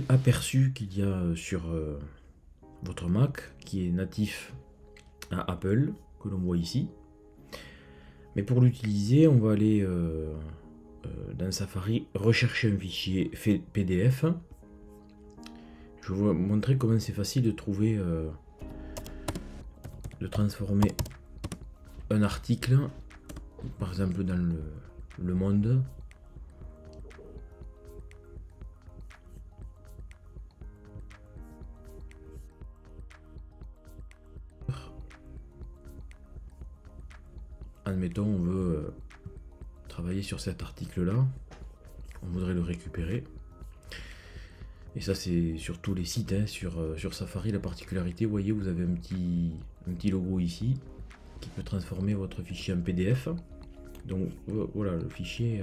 Aperçu qu'il y a sur votre Mac qui est natif à Apple, que l'on voit ici. Mais pour l'utiliser, on va aller dans Safari rechercher un fichier PDF. Je vais vous montrer comment c'est facile de trouver, de transformer un article, par exemple dans le Monde. Admettons, on veut travailler sur cet article-là, on voudrait le récupérer. Et ça, c'est sur tous les sites, hein. Sur Safari, la particularité, vous voyez, vous avez un petit logo ici qui peut transformer votre fichier en PDF. Donc voilà, le fichier,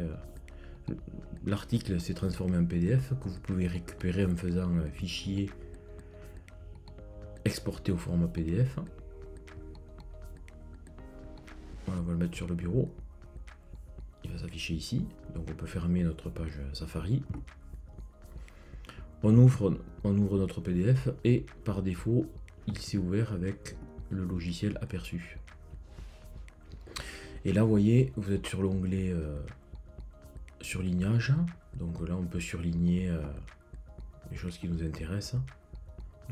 l'article s'est transformé en PDF que vous pouvez récupérer en faisant fichier exporté au format PDF. Voilà, on va le mettre sur le bureau. Il va s'afficher ici. Donc on peut fermer notre page Safari. On ouvre notre PDF et par défaut, il s'est ouvert avec le logiciel Aperçu. Et là, vous voyez, vous êtes sur l'onglet surlignage. Donc là, on peut surligner les choses qui nous intéressent.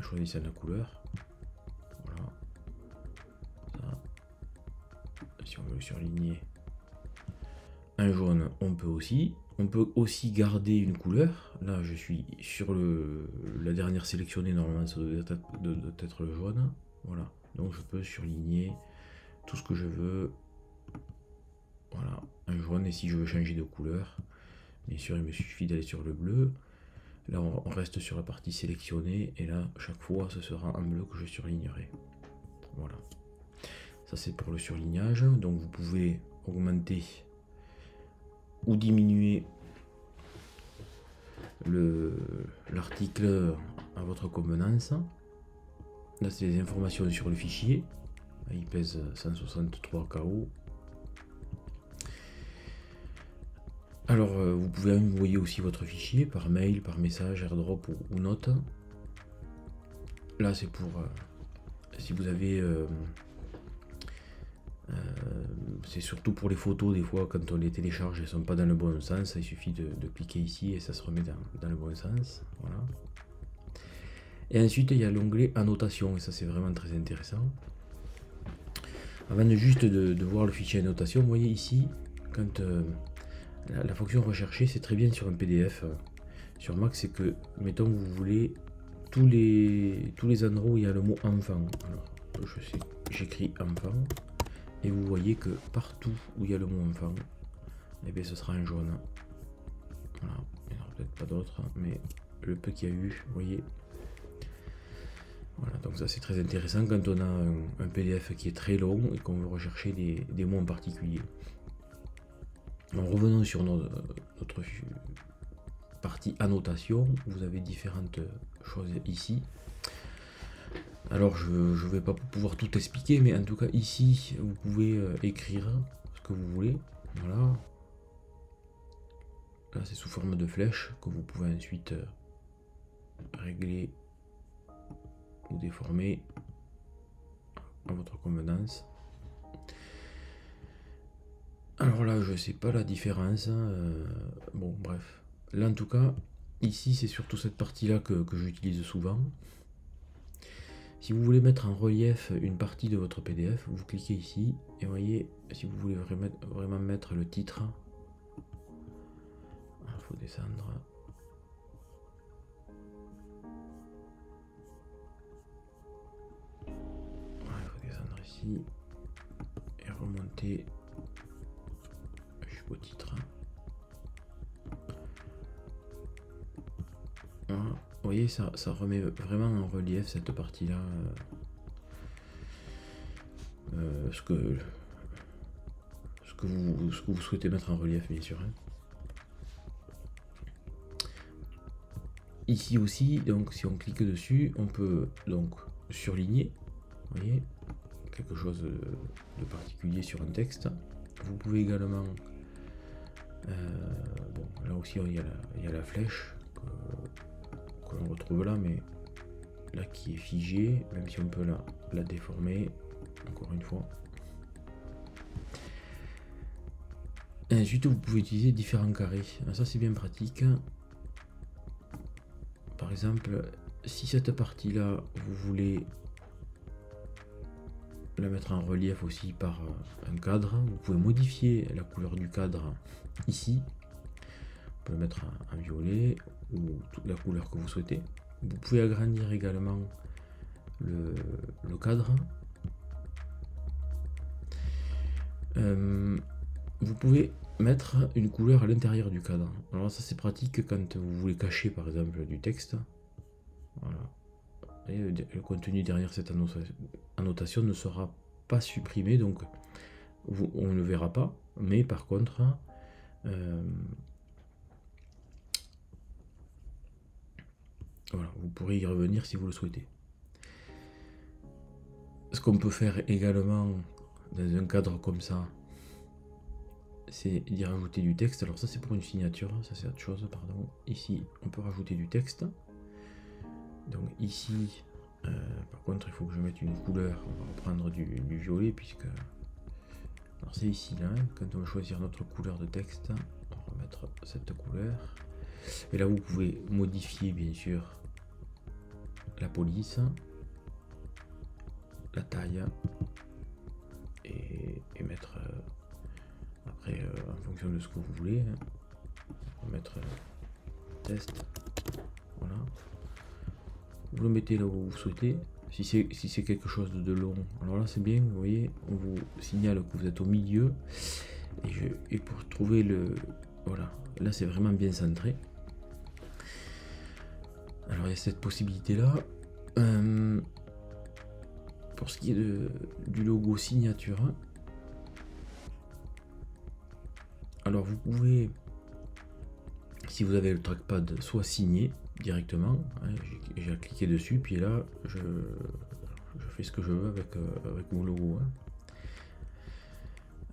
Choisissez la couleur. Voilà. Ça. Si on veut le surligner en jaune, on peut aussi. On peut aussi garder une couleur. Là, je suis sur la dernière sélectionnée. Normalement, ça doit être le jaune. Voilà. Donc, je peux surligner tout ce que je veux. Voilà, un jaune. Et si je veux changer de couleur, bien sûr, il me suffit d'aller sur le bleu. Là, on reste sur la partie sélectionnée. Et là, chaque fois, ce sera en bleu que je surlignerai. Voilà. Ça, c'est pour le surlignage. Donc, vous pouvez augmenter ou diminuer l'article à votre convenance. Là, c'est les informations sur le fichier. Il pèse 163 KO. Alors, vous pouvez envoyer aussi votre fichier par mail, par message, AirDrop ou note. Là, c'est pour si vous avez c'est surtout pour les photos, des fois quand on les télécharge, elles ne sont pas dans le bon sens, il suffit de cliquer ici et ça se remet dans le bon sens. Voilà. Et ensuite il y a l'onglet annotation, et ça c'est vraiment très intéressant. Avant de juste de voir le fichier annotation, vous voyez ici, quand la fonction rechercher, c'est très bien sur un PDF. Sur Mac, c'est que, mettons, vous voulez tous les endroits où il y a le mot enfant. Alors, j'écris enfant. Et vous voyez que partout où il y a le mot enfant, eh bien, ce sera en jaune. Voilà, il n'y en aura peut-être pas d'autres, mais le peu qu'il y a eu, vous voyez. Voilà, donc ça c'est très intéressant quand on a un PDF qui est très long et qu'on veut rechercher des mots en particulier. Donc revenons sur notre partie annotation. Vous avez différentes choses ici. Alors je ne vais pas pouvoir tout expliquer, mais en tout cas ici vous pouvez écrire ce que vous voulez. Voilà. Là c'est sous forme de flèche que vous pouvez ensuite régler ou déformer à votre convenance. Alors là je sais pas la différence. Bon bref. Là en tout cas, ici c'est surtout cette partie là que j'utilise souvent. Si vous voulez mettre en relief une partie de votre PDF, vous cliquez ici et voyez, si vous voulez vraiment mettre le titre, il faut descendre. Voilà, il faut descendre ici et remonter jusqu'au titre. Voilà. Vous voyez, ça remet vraiment en relief cette partie-là. Ce que vous souhaitez mettre en relief, bien sûr. Hein. Ici aussi, donc si on clique dessus, on peut donc surligner, vous voyez, quelque chose de particulier sur un texte. Vous pouvez également, bon, là aussi il y a la flèche que retrouve là, mais là qui est figée, même si on peut la déformer, encore une fois. Et ensuite, vous pouvez utiliser différents carrés. Alors ça, c'est bien pratique. Par exemple, si cette partie-là, vous voulez la mettre en relief aussi par un cadre, vous pouvez modifier la couleur du cadre ici. Vous pouvez le mettre en violet ou toute la couleur que vous souhaitez. Vous pouvez agrandir également le cadre. Vous pouvez mettre une couleur à l'intérieur du cadre. Alors ça c'est pratique quand vous voulez cacher par exemple du texte. Voilà. Et le contenu derrière cette annotation ne sera pas supprimé, donc on ne le verra pas, mais par contre voilà, vous pourrez y revenir si vous le souhaitez. Ce qu'on peut faire également dans un cadre comme ça, c'est d'y rajouter du texte. Alors ça c'est pour une signature, ça c'est autre chose, pardon. Ici on peut rajouter du texte. Donc ici, par contre il faut que je mette une couleur, on va reprendre du violet puisque... Alors c'est ici là, quand on va choisir notre couleur de texte, on va remettre cette couleur. Et là vous pouvez modifier bien sûr la police, la taille et mettre après en fonction de ce que vous voulez, on va mettre test, voilà. Vous le mettez là où vous souhaitez. Si c'est quelque chose de long, alors là c'est bien, vous voyez, on vous signale que vous êtes au milieu et pour trouver le... Voilà, là c'est vraiment bien centré. Alors il y a cette possibilité là. Pour ce qui est du logo signature, alors vous pouvez, si vous avez le trackpad, soit signer directement, hein, j'ai cliqué dessus, puis là je fais ce que je veux avec mon logo.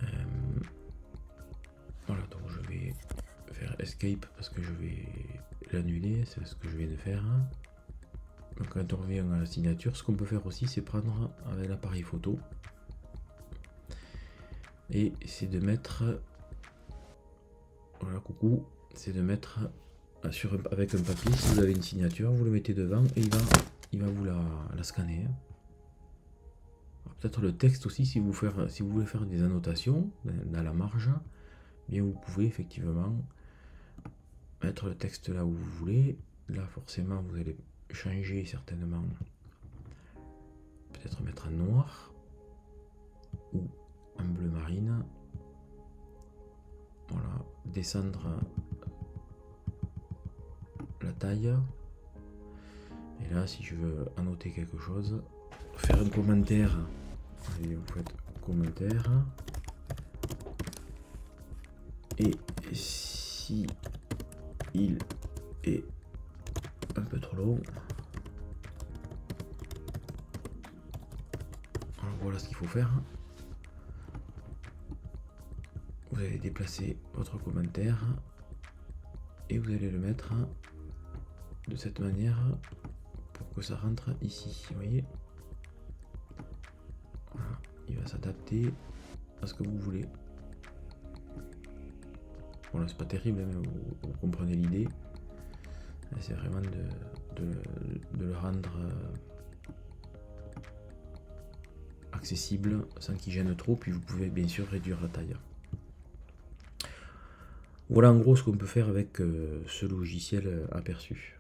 Hein. Voilà, donc je vais faire escape parce que je vais l'annuler, c'est ce que je viens de faire. Donc quand on revient à la signature, ce qu'on peut faire aussi, c'est prendre avec l'appareil photo et c'est de mettre, voilà, coucou, c'est de mettre avec un papier. Si vous avez une signature, vous le mettez devant et il va vous la scanner. Peut-être le texte aussi, si vous voulez faire des annotations dans la marge, bien vous pouvez effectivement mettre le texte là où vous voulez. Là forcément vous allez changer certainement, peut-être mettre en noir ou en bleu marine. Voilà, descendre la taille. Et là si je veux annoter quelque chose, faire un commentaire, allez, vous faites commentaire. Et si il est un peu trop long, alors voilà ce qu'il faut faire. Vous allez déplacer votre commentaire et vous allez le mettre de cette manière pour que ça rentre ici, vous voyez. Voilà, il va s'adapter à ce que vous voulez. Bon là c'est pas terrible, mais vous comprenez l'idée. C'est vraiment de le rendre accessible sans qu'il gêne trop, puis vous pouvez bien sûr réduire la taille. Voilà en gros ce qu'on peut faire avec ce logiciel Aperçu.